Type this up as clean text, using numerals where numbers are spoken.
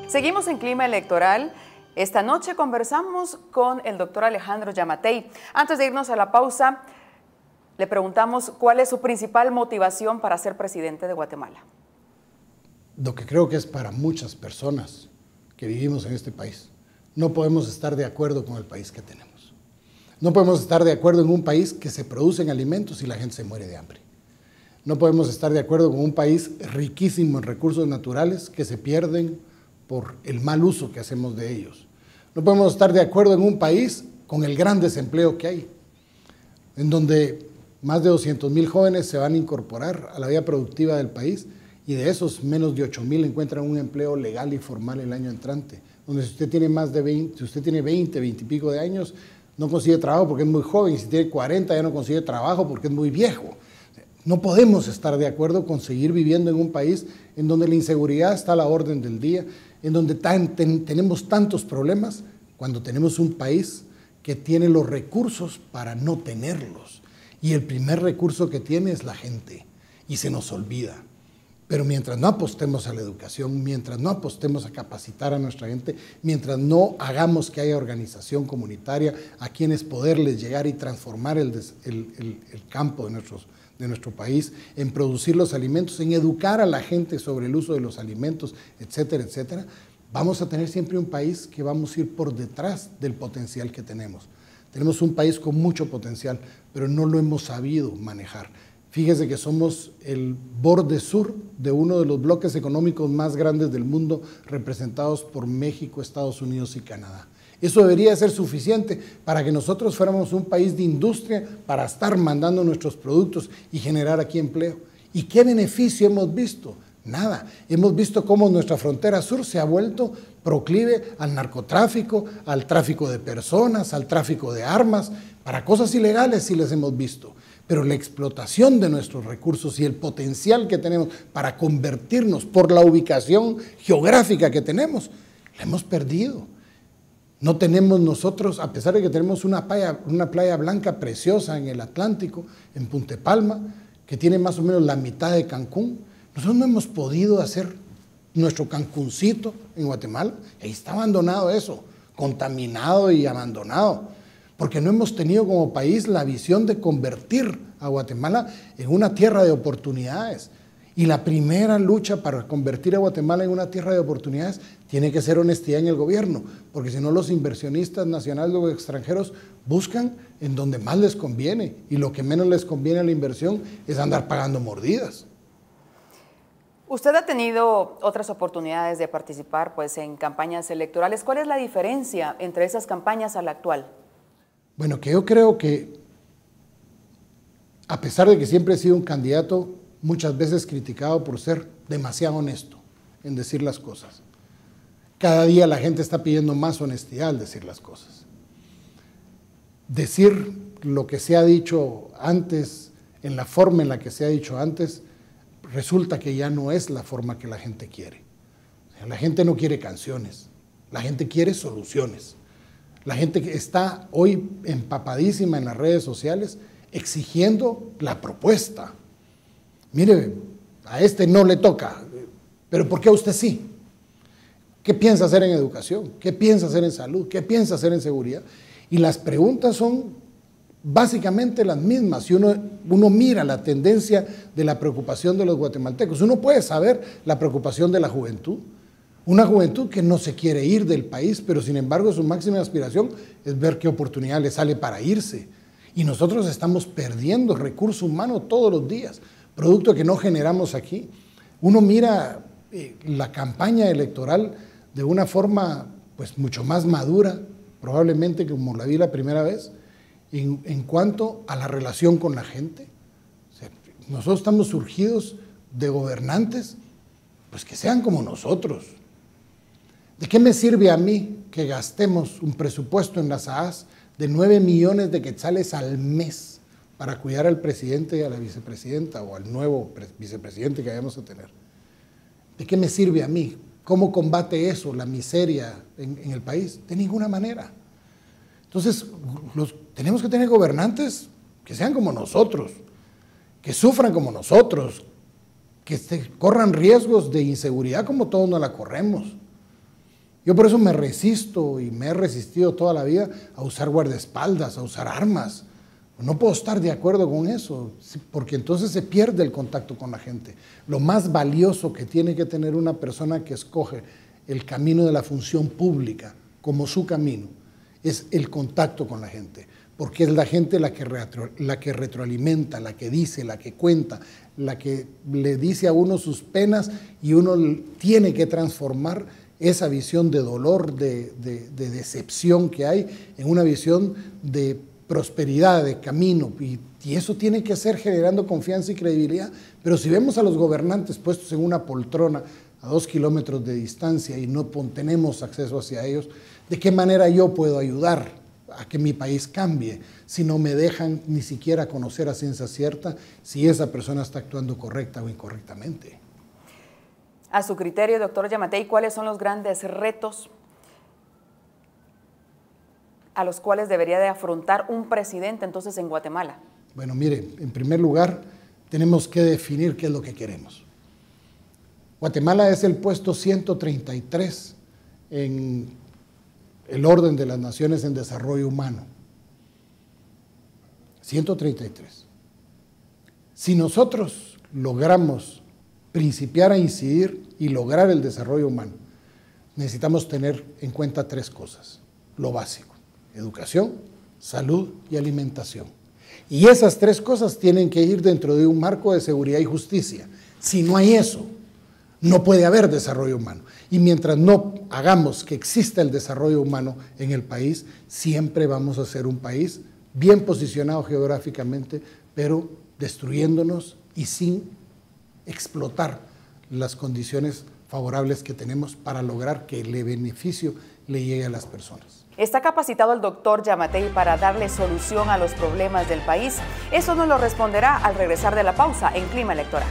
Seguimos en clima electoral. Esta noche conversamos con el doctor Alejandro Yamatei. Antes de irnos a la pausa, le preguntamos cuál es su principal motivación para ser presidente de Guatemala. Lo que creo que es para muchas personas que vivimos en este país. No podemos estar de acuerdo con el país que tenemos. No podemos estar de acuerdo en un país que se producen alimentos y la gente se muere de hambre. No podemos estar de acuerdo con un país riquísimo en recursos naturales que se pierden por el mal uso que hacemos de ellos. No podemos estar de acuerdo en un país con el gran desempleo que hay, en donde más de 200,000 jóvenes se van a incorporar a la vida productiva del país y de esos menos de 8,000 encuentran un empleo legal y formal el año entrante, donde si usted tiene más de 20, si usted tiene 20 y pico de años, no consigue trabajo porque es muy joven, y si tiene 40 ya no consigue trabajo porque es muy viejo. No podemos estar de acuerdo con seguir viviendo en un país en donde la inseguridad está a la orden del día, en donde tenemos tantos problemas, cuando tenemos un país que tiene los recursos para no tenerlos. Y el primer recurso que tiene es la gente, y se nos olvida. Pero mientras no apostemos a la educación, mientras no apostemos a capacitar a nuestra gente, mientras no hagamos que haya organización comunitaria a quienes poderles llegar y transformar el campo de nuestro país, en producir los alimentos, en educar a la gente sobre el uso de los alimentos, etcétera, etcétera, vamos a tener siempre un país que vamos a ir por detrás del potencial que tenemos. Tenemos un país con mucho potencial, pero no lo hemos sabido manejar. Fíjese que somos el borde sur de uno de los bloques económicos más grandes del mundo, representados por México, Estados Unidos y Canadá. Eso debería ser suficiente para que nosotros fuéramos un país de industria para estar mandando nuestros productos y generar aquí empleo. ¿Y qué beneficio hemos visto? Nada. Hemos visto cómo nuestra frontera sur se ha vuelto proclive al narcotráfico, al tráfico de personas, al tráfico de armas. Para cosas ilegales sí les hemos visto. Pero la explotación de nuestros recursos y el potencial que tenemos para convertirnos por la ubicación geográfica que tenemos, la hemos perdido. No tenemos nosotros, a pesar de que tenemos una playa blanca preciosa en el Atlántico, en Punta Palma, que tiene más o menos la mitad de Cancún, nosotros no hemos podido hacer nuestro Cancuncito en Guatemala. Ahí está abandonado eso, contaminado y abandonado, porque no hemos tenido como país la visión de convertir a Guatemala en una tierra de oportunidades. Y la primera lucha para convertir a Guatemala en una tierra de oportunidades tiene que ser honestidad en el gobierno, porque si no los inversionistas nacionales o extranjeros buscan en donde más les conviene, y lo que menos les conviene a la inversión es andar pagando mordidas. Usted ha tenido otras oportunidades de participar en campañas electorales. ¿Cuál es la diferencia entre esas campañas a la actual? Bueno, que yo creo que, a pesar de que siempre he sido un candidato muchas veces criticado por ser demasiado honesto en decir las cosas, cada día la gente está pidiendo más honestidad al decir las cosas. Decir lo que se ha dicho antes, en la forma en la que se ha dicho antes, resulta que ya no es la forma que la gente quiere. O sea, la gente no quiere canciones, la gente quiere soluciones. La gente que está hoy empapadísima en las redes sociales exigiendo la propuesta. Mire, a este no le toca, pero ¿por qué a usted sí? ¿Qué piensa hacer en educación? ¿Qué piensa hacer en salud? ¿Qué piensa hacer en seguridad? Y las preguntas son básicamente las mismas. Si uno mira la tendencia de la preocupación de los guatemaltecos, uno puede saber la preocupación de la juventud. Una juventud que no se quiere ir del país, pero sin embargo su máxima aspiración es ver qué oportunidad le sale para irse. Y nosotros estamos perdiendo recurso humano todos los días, producto que no generamos aquí. Uno mira la campaña electoral de una forma mucho más madura, probablemente como la vi la primera vez, en cuanto a la relación con la gente. O sea, nosotros estamos surgidos de gobernantes que sean como nosotros. ¿De qué me sirve a mí que gastemos un presupuesto en las AAS de 9 millones de quetzales al mes para cuidar al presidente y a la vicepresidenta o al nuevo vicepresidente que vayamos a tener? ¿De qué me sirve a mí? ¿Cómo combate eso, la miseria en el país? De ninguna manera. Entonces, tenemos que tener gobernantes que sean como nosotros, que sufran como nosotros, que corran riesgos de inseguridad como todos nos la corremos. Yo por eso me resisto y me he resistido toda la vida a usar guardaespaldas, a usar armas. No puedo estar de acuerdo con eso, porque entonces se pierde el contacto con la gente. Lo más valioso que tiene que tener una persona que escoge el camino de la función pública como su camino es el contacto con la gente, porque es la gente la que retroalimenta, la que dice, la que cuenta, la que le dice a uno sus penas y uno tiene que transformar esa visión de dolor, de decepción que hay en una visión de prosperidad, de camino, y eso tiene que ser generando confianza y credibilidad. Pero si vemos a los gobernantes puestos en una poltrona a 2 kilómetros de distancia y no tenemos acceso hacia ellos, ¿de qué manera yo puedo ayudar a que mi país cambie si no me dejan ni siquiera conocer a ciencia cierta si esa persona está actuando correcta o incorrectamente? A su criterio, doctor Yamatei, ¿cuáles son los grandes retos a los cuales debería de afrontar un presidente entonces en Guatemala? Bueno, mire, en primer lugar, tenemos que definir qué es lo que queremos. Guatemala es el puesto 133 en el orden de las naciones en desarrollo humano. 133. Si nosotros logramos principiar a incidir y lograr el desarrollo humano, necesitamos tener en cuenta 3 cosas. Lo básico: educación, salud y alimentación. Y esas 3 cosas tienen que ir dentro de un marco de seguridad y justicia. Si no hay eso, no puede haber desarrollo humano. Y mientras no hagamos que exista el desarrollo humano en el país, siempre vamos a ser un país bien posicionado geográficamente, pero destruyéndonos y sin explotar las condiciones favorables que tenemos para lograr que el beneficio le llegue a las personas. ¿Está capacitado el doctor Yamatei para darle solución a los problemas del país? Eso nos lo responderá al regresar de la pausa en Clima Electoral.